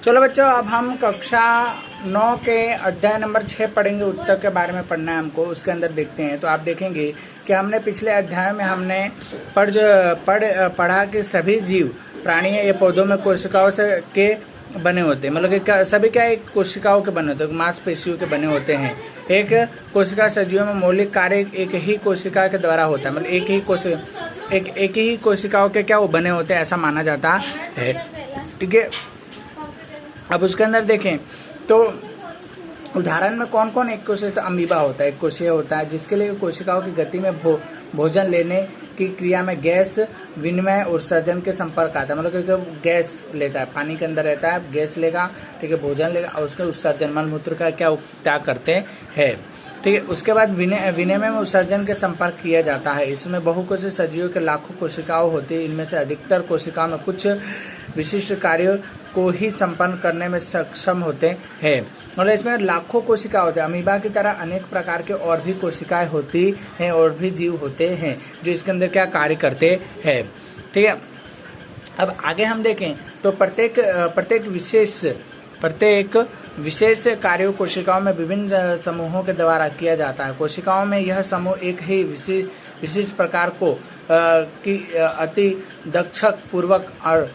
चलो बच्चों, अब हम कक्षा 9 के अध्याय नंबर 6 पढ़ेंगे। उत्तक के बारे में पढ़ना है हमको, उसके अंदर देखते हैं। तो आप देखेंगे कि हमने पिछले अध्याय में हमने पढ़ा कि सभी जीव प्राणी ये पौधों में कोशिकाओं से के बने होते हैं। मतलब कि सभी क्या एक कोशिकाओं के बने होते हैं, मांसपेशियों के बने होते हैं। एक कोशिका सजीवों में मौलिक कार्य एक ही कोशिका के द्वारा होता है। मतलब एक ही कोशिकाओं के क्या वो बने होते हैं, ऐसा माना जाता है। ठीक है, अब उसके अंदर देखें तो उदाहरण में कौन कौन एक कोशिका अमीबा होता है, एक कोशिका होता है जिसके लिए कोशिकाओं की गति में भोजन लेने की क्रिया में गैस विनिमय और उत्सर्जन के संपर्क आता है। मतलब कि गैस लेता है, पानी के अंदर रहता है, गैस लेगा, ठीक है, भोजन लेगा और उसके उत्सर्जन मल मूत्र का क्या त्याग करते हैं। ठीक है, उसके बाद विनिमय में उत्सर्जन के संपर्क किया जाता है। इसमें बहुकोषीय सजीवों के लाखों कोशिकाओं होती है। इनमें से अधिकतर कोशिकाओं में कुछ विशिष्ट कार्यों को ही संपन्न करने में सक्षम होते हैं। मतलब इसमें लाखों कोशिका होते हैं। अमीबा की तरह अनेक प्रकार के और भी कोशिकाएं होती हैं और भी जीव होते हैं जो इसके अंदर क्या कार्य करते हैं। ठीक है, अब आगे हम देखें तो प्रत्येक विशेष कार्यों कोशिकाओं में विभिन्न समूहों के द्वारा किया जाता है। कोशिकाओं में यह समूह एक ही विशिष्ट प्रकार को की अति दक्षक पूर्वक और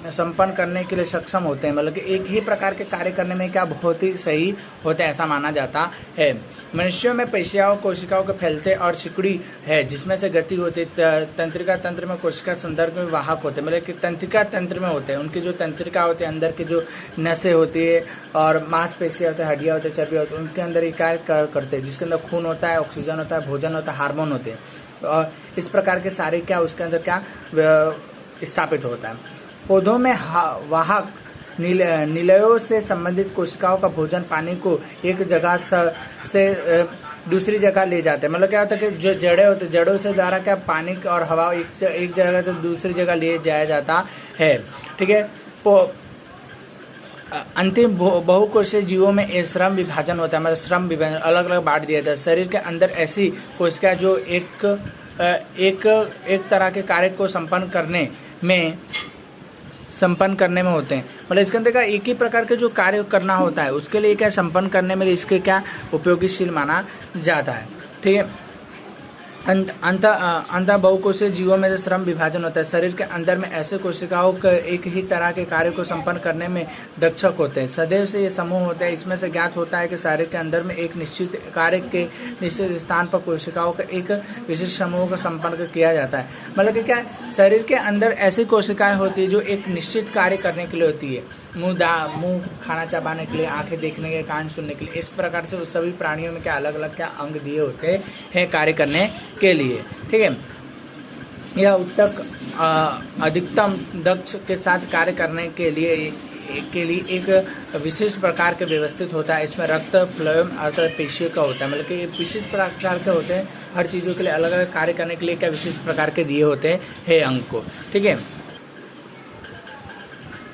संपन्न करने के लिए सक्षम होते हैं। मतलब कि एक ही प्रकार के कार्य करने में क्या बहुत ही सही होते हैं, ऐसा माना जाता है। मनुष्यों में पेशियाओं कोशिकाओं के फैलते और सिकुड़ी है जिसमें से गति होती है। तंत्रिका तंत्र में कोशिका संदर्भ में वाहक होते हैं। मतलब कि तंत्रिका तंत्र में होते हैं, उनकी जो तंत्रिका होती है, अंदर की जो नसें होती है और मांसपेशियां होती है, हड्डियां होती है, चर्बी होती है, उनके अंदर ये कार्य करते हैं जिसके अंदर खून होता है, ऑक्सीजन होता है, भोजन होता है, हार्मोन होते हैं। और इस प्रकार के सारे क्या उसके अंदर क्या स्थापित होता है। पौधों में वाहक निलयों से संबंधित कोशिकाओं का भोजन पानी को एक जगह से दूसरी जगह ले जाते हैं। मतलब क्या होता है कि जो जड़ें होती है, जड़ों से द्वारा क्या पानी और हवा एक जगह से दूसरी जगह ले जाया जाता है। ठीक है, अंतिम बहुकोषीय जीवों में श्रम विभाजन होता है। मतलब श्रम विभाजन अलग अलग बांट दिया जाता है। शरीर के अंदर ऐसी कोशिका जो एक तरह के कार्य को संपन्न करने में होते हैं। मतलब इसके अंदर का एक ही प्रकार के जो कार्य करना होता है उसके लिए क्या संपन्न करने में इसके क्या उपयोगीशील माना जाता है। ठीक है, अंत बहुकोषीय जीवों में श्रम विभाजन होता है। शरीर के अंदर में ऐसे कोशिकाओं के एक ही तरह के कार्य को संपन्न करने में दक्षक होते हैं। सदैव से ये समूह होते हैं। इसमें से ज्ञात होता है कि शरीर के अंदर में एक निश्चित कार्य के निश्चित स्थान पर कोशिकाओं का एक विशिष्ट समूह का संपन्न किया जाता है। मतलब कि क्या है, शरीर के अंदर ऐसी कोशिकाएं होती है जो एक निश्चित कार्य करने के लिए होती है। मुंह खाना चबाने के लिए, आंखें देखने के, कान सुनने के लिए। इस प्रकार से उस सभी प्राणियों में क्या अलग अलग क्या अंग दिए होते हैं कार्य करने के लिए। ठीक है, यह उत्तक अधिकतम दक्ष के साथ कार्य करने के लिए एक विशेष प्रकार के व्यवस्थित होता है। इसमें रक्त फ्लोएम अर्थात पेशियों का होता है। मतलब कि विशिष्ट प्रकार के होते हैं। हर चीजों के लिए अलग अलग कार्य करने के लिए क्या विशिष्ट प्रकार के दिए होते हैं अंग को। ठीक है,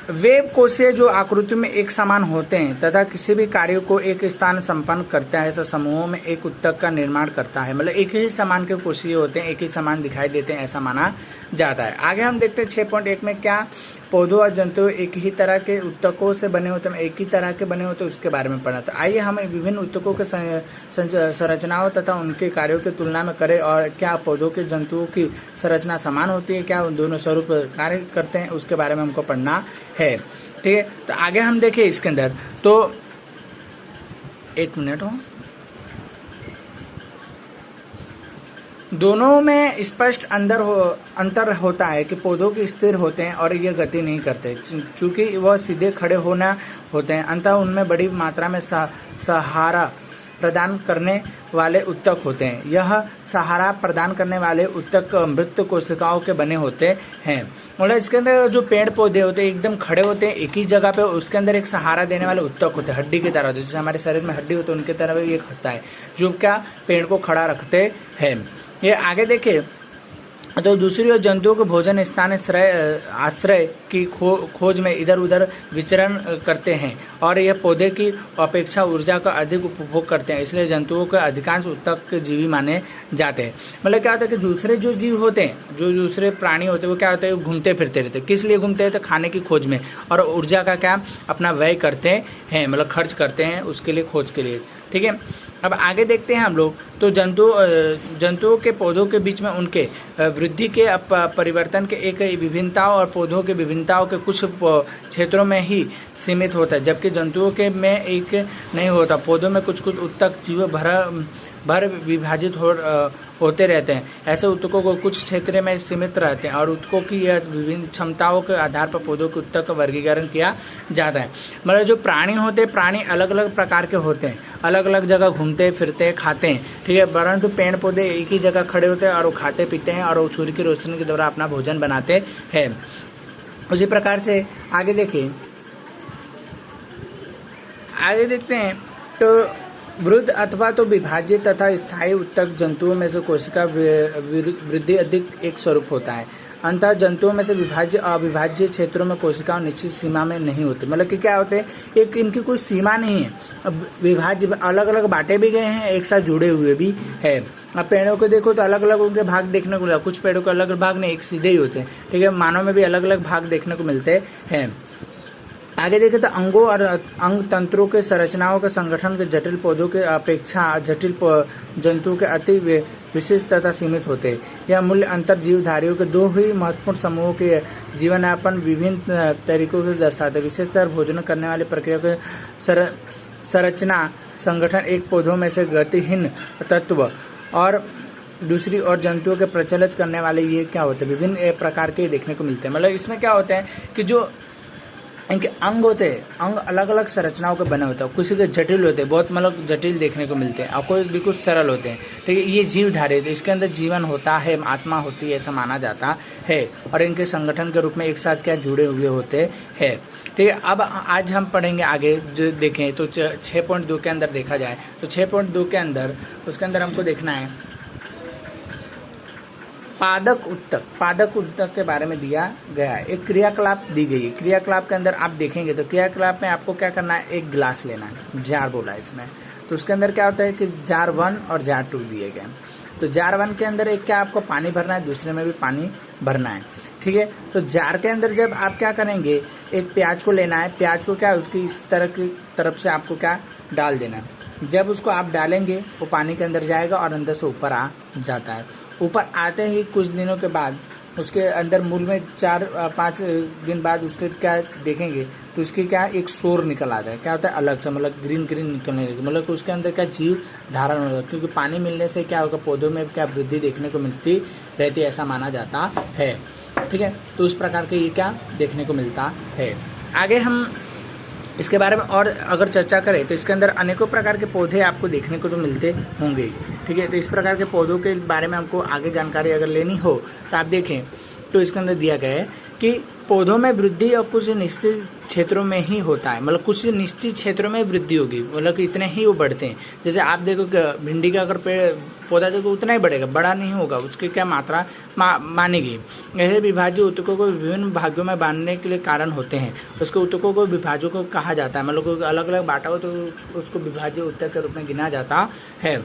वे कोशिकाएं जो आकृति में एक समान होते हैं तथा किसी भी कार्य को एक स्थान संपन्न करता है, तो समूहों में एक उत्तक का निर्माण करता है। मतलब एक ही समान के कोशिकाएं होते हैं, एक ही समान दिखाई देते हैं, ऐसा माना जाता है। आगे हम देखते हैं 6.1 में क्या पौधों और जंतु एक ही तरह के उत्तकों से बने होते हैं, एक ही तरह के बने होते हैं, उसके बारे में पढ़ा। तो आइए हम विभिन्न उत्तकों के संरचनाओं तथा उनके कार्यों की तुलना में करें और क्या पौधों के जंतुओं की संरचना समान होती है, क्या दोनों स्वरूप कार्य करते हैं, उसके बारे में हमको पढ़ना है। ठीक है, तो आगे हम देखें इसके अंदर तो 1 मिनट हो, दोनों में स्पष्ट अंतर होता है कि पौधों के स्थिर होते हैं और ये गति नहीं करते चूंकि वह सीधे खड़े होना होते हैं। अंततः उनमें बड़ी मात्रा में सहारा प्रदान करने वाले उत्तक होते हैं। यह सहारा प्रदान करने वाले उत्तक मृत कोशिकाओं के बने होते हैं। मतलब इसके अंदर जो पेड़ पौधे होते हैं एकदम खड़े होते हैं एक ही जगह पे, उसके अंदर एक सहारा देने वाले उत्तक होते हैं, हड्डी की तरह होते हैं। जैसे हमारे शरीर में हड्डी होती है उनकी तरह ये होता है जो क्या पेड़ को खड़ा रखते हैं। ये आगे देखिए तो दूसरी ओर जंतुओं के भोजन स्थान आश्रय की खोज में इधर उधर विचरण करते हैं और यह पौधे की अपेक्षा ऊर्जा का अधिक उपभोग करते हैं, इसलिए जंतुओं के अधिकांश उत्तक जीवी माने जाते हैं। मतलब क्या होता है कि दूसरे जो जीव होते हैं, जो दूसरे प्राणी होते हैं, वो क्या होते हैं, घूमते फिरते रहते हैं। किस लिए घूमते हैं? तो खाने की खोज में, और ऊर्जा का क्या अपना व्यय करते हैं, मतलब खर्च करते हैं उसके लिए, खोज के लिए। ठीक है, अब आगे देखते हैं हम लोग। तो जंतुओं के पौधों के बीच में उनके वृद्धि के परिवर्तन के एक विभिन्नताओं और पौधों के विभिन्नताओं के कुछ क्षेत्रों में ही सीमित होता है, जबकि जंतुओं के में एक नहीं होता। पौधों में कुछ कुछ उत्तक जीव भर विभाजित होते रहते हैं। ऐसे उत्तकों को कुछ क्षेत्र में सीमित रहते हैं और उत्तकों की यह विभिन्न क्षमताओं के आधार पर पौधों के उत्तक का वर्गीकरण किया जाता है। मतलब जो प्राणी होते हैं, प्राणी अलग अलग प्रकार के होते हैं, अलग अलग जगह घूमते फिरते खाते हैं। ठीक है, परंतु पेड़ पौधे एक ही जगह खड़े होते हैं और वो खाते पीते हैं और वो सूर्य की रोशनी के द्वारा अपना भोजन बनाते हैं। उसी प्रकार से आगे देखते हैं। तो वृद्ध अथवा तो विभाजित तथा स्थायी उत्तक जंतुओं में से कोशिका वृद्धि अधिक एक स्वरूप होता है। अंतः जंतुओं में से विभाज्य अविभाज्य क्षेत्रों में कोशिकाओं निश्चित सीमा में नहीं होती। मतलब कि क्या होते हैं, एक इनकी कोई सीमा नहीं है। अब विभाज्य अलग अलग बांटे भी गए हैं, एक साथ जुड़े हुए भी है। अब पेड़ों को देखो तो अलग अलग उनके भाग देखने को मिला, कुछ पेड़ों के अलग अलग भाग नहीं, एक सीधे ही होते हैं। ठीक है, मानव में भी अलग अलग भाग देखने को मिलते हैं। आगे देखें तो अंगों और अंग तंत्रों के संरचनाओं के संगठन के जटिल पौधों के अपेक्षा जटिल जंतुओं के अति विशिष्ट तथा सीमित होते हैं। यह मूल्य अंतर जीवधारियों के दो ही महत्वपूर्ण समूहों के जीवनयापन विभिन्न तरीकों से दर्शाते हैं। विशेषतर भोजन करने वाली प्रक्रिया के संरचना संगठन, एक पौधों में से गतिहीन तत्व और दूसरी ओर जंतुओं के प्रचलित करने वाले ये क्या होते हैं, विभिन्न प्रकार के देखने को मिलते हैं। मतलब इसमें क्या होता है कि जो इनके अंग होते हैं, अंग अलग अलग संरचनाओं के बने होते हैं। किसी के जटिल होते हैं, बहुत मतलब जटिल देखने को मिलते हैं, और कोई बिल्कुल सरल होते हैं। ठीक है, ये जीव धारित, इसके अंदर जीवन होता है, आत्मा होती है, ऐसा माना जाता है, और इनके संगठन के रूप में एक साथ क्या जुड़े हुए होते हैं। ठीक है, अब आज हम पढ़ेंगे आगे। जो देखें तो 6.2 के अंदर देखा जाए तो 6.2 के अंदर उसके अंदर हमको देखना है पादक उत्तक के बारे में दिया गया है। एक क्रियाकलाप दी गई है। क्रियाकलाप के अंदर आप देखेंगे तो क्रियाकलाप में आपको क्या करना है, एक गिलास लेना है, जार बोला है इसमें। तो उसके अंदर क्या होता है कि जार 1 और जार 2 दिए गए। तो जार 1 के अंदर एक क्या आपको पानी भरना है, दूसरे में भी पानी भरना है। ठीक है, तो जार के अंदर जब आप क्या करेंगे, एक प्याज को लेना है, प्याज को क्या उसकी इस तरह की तरफ से आपको क्या डाल देना है। जब उसको आप डालेंगे वो पानी के अंदर जाएगा और अंदर से ऊपर आ जाता है। ऊपर आते ही कुछ दिनों के बाद उसके अंदर मूल में 4-5 दिन बाद उसके क्या देखेंगे तो उसके क्या एक शोर निकल आता है। क्या होता है, अलग से मतलब ग्रीन निकलने लगे, मतलब उसके अंदर क्या जीव धारण होगा, क्योंकि पानी मिलने से क्या होगा, पौधों में क्या वृद्धि देखने को मिलती रहती है, ऐसा माना जाता है। ठीक है, तो उस प्रकार के ये क्या देखने को मिलता है। आगे हम इसके बारे में और अगर चर्चा करें तो इसके अंदर अनेकों प्रकार के पौधे आपको देखने को तो मिलते होंगे। ठीक है, तो इस प्रकार के पौधों के बारे में हमको आगे जानकारी अगर लेनी हो तो आप देखें तो इसके अंदर दिया गया है कि पौधों में वृद्धि और कुछ निश्चित क्षेत्रों में ही होता है। मतलब कुछ निश्चित क्षेत्रों में वृद्धि होगी, मतलब कि इतने ही वो बढ़ते हैं। जैसे आप देखो भिंडी का अगर पेड़ पौधा देखो उतना ही बढ़ेगा, बड़ा नहीं होगा, उसकी क्या मात्रा मानी गई। ऐसे विभाज्य उत्तकों को विभिन्न भागों में बांटने के लिए कारण होते हैं। उसके उत्तकों को विभाजों को कहा जाता है। मतलब अलग अलग बांटा हो तो उसको विभाज्य उत्तक के रूप में गिना जाता है।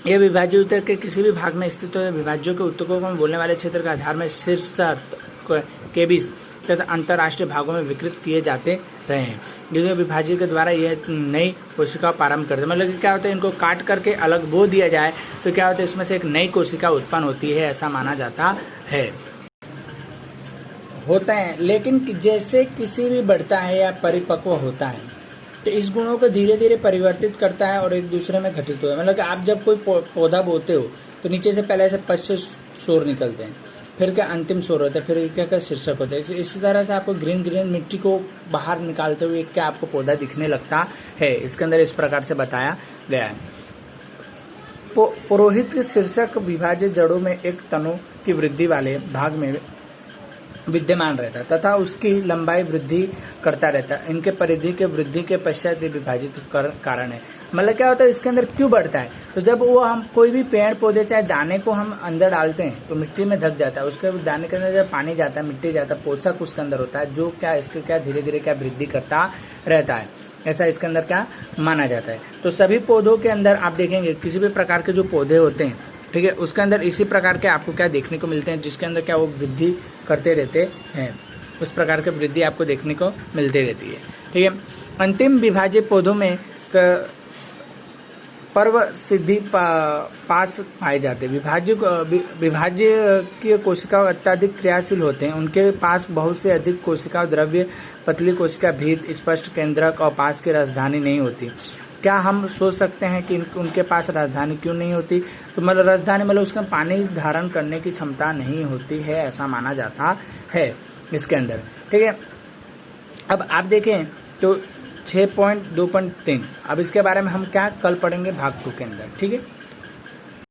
यह विभाज्य उत्तक के किसी भी भाग में स्थित हो, विभाज्यों के उत्तकों को बोलने वाले क्षेत्र के आधार में शीर्ष के बीच तथा अंतर्राष्ट्रीय भागों में विकृत किए जाते रहे हैं। जिसमें विभाज्य के द्वारा यह नई कोशिका प्रारंभ करते हैं। मतलब क्या होता है, इनको काट करके अलग बो दिया जाए तो क्या होता है, इसमें से एक नई कोशिका उत्पन्न होती है, ऐसा माना जाता है। होता है, लेकिन जैसे किसी भी बढ़ता है या परिपक्व होता है तो इस गुणों को धीरे धीरे परिवर्तित करता है और एक दूसरे में घटित होता है। मतलब कि आप जब कोई पौधा बोते हो तो नीचे से पहले से 5 शोर निकलते हैं, फिर क्या अंतिम शोर होता है, फिर क्या क्या शीर्षक होता है। इसी तरह से आपको ग्रीन मिट्टी को बाहर निकालते हुए क्या आपको पौधा दिखने लगता है। इसके अंदर इस प्रकार से बताया गया है। पुरोहित शीर्षक विभाज्य जड़ों में एक तनों की वृद्धि वाले भाग में विद्यमान रहता है तथा उसकी लंबाई वृद्धि करता रहता है। इनके परिधि के वृद्धि के पश्चात ये विभाजित कारण है। मतलब क्या होता है, इसके अंदर क्यों बढ़ता है, तो जब वो हम कोई भी पेड़ पौधे चाहे दाने को हम अंदर डालते हैं तो मिट्टी में धक जाता है, उसके दाने के अंदर जब पानी जाता है, मिट्टी जाता है, पोषक उसके अंदर होता है जो क्या इसके क्या धीरे धीरे क्या वृद्धि करता रहता है, ऐसा इसके अंदर क्या माना जाता है। तो सभी पौधों के अंदर आप देखेंगे किसी भी प्रकार के जो पौधे होते हैं, ठीक है, उसके अंदर इसी प्रकार के आपको क्या देखने को मिलते हैं, जिसके अंदर क्या वो वृद्धि करते रहते हैं, उस प्रकार की वृद्धि आपको देखने को मिलती रहती है। ठीक है, अंतिम विभाज्य पौधों में पर्व सिद्धि पास पाए जाते हैं। विभाज्य की कोशिका अत्यधिक क्रियाशील होते हैं, उनके पास बहुत से अधिक कोशिका द्रव्य, पतली कोशिका, भीत, स्पष्ट केंद्रक और पास की राजधानी नहीं होती। क्या हम सोच सकते हैं कि उनके पास राजधानी क्यों नहीं होती, तो मतलब राजधानी मतलब उसका पानी धारण करने की क्षमता नहीं होती है, ऐसा माना जाता है इसके अंदर। ठीक है, अब आप देखें तो 6.2.3 अब इसके बारे में हम क्या कल पढ़ेंगे भाग 2 के अंदर। ठीक है।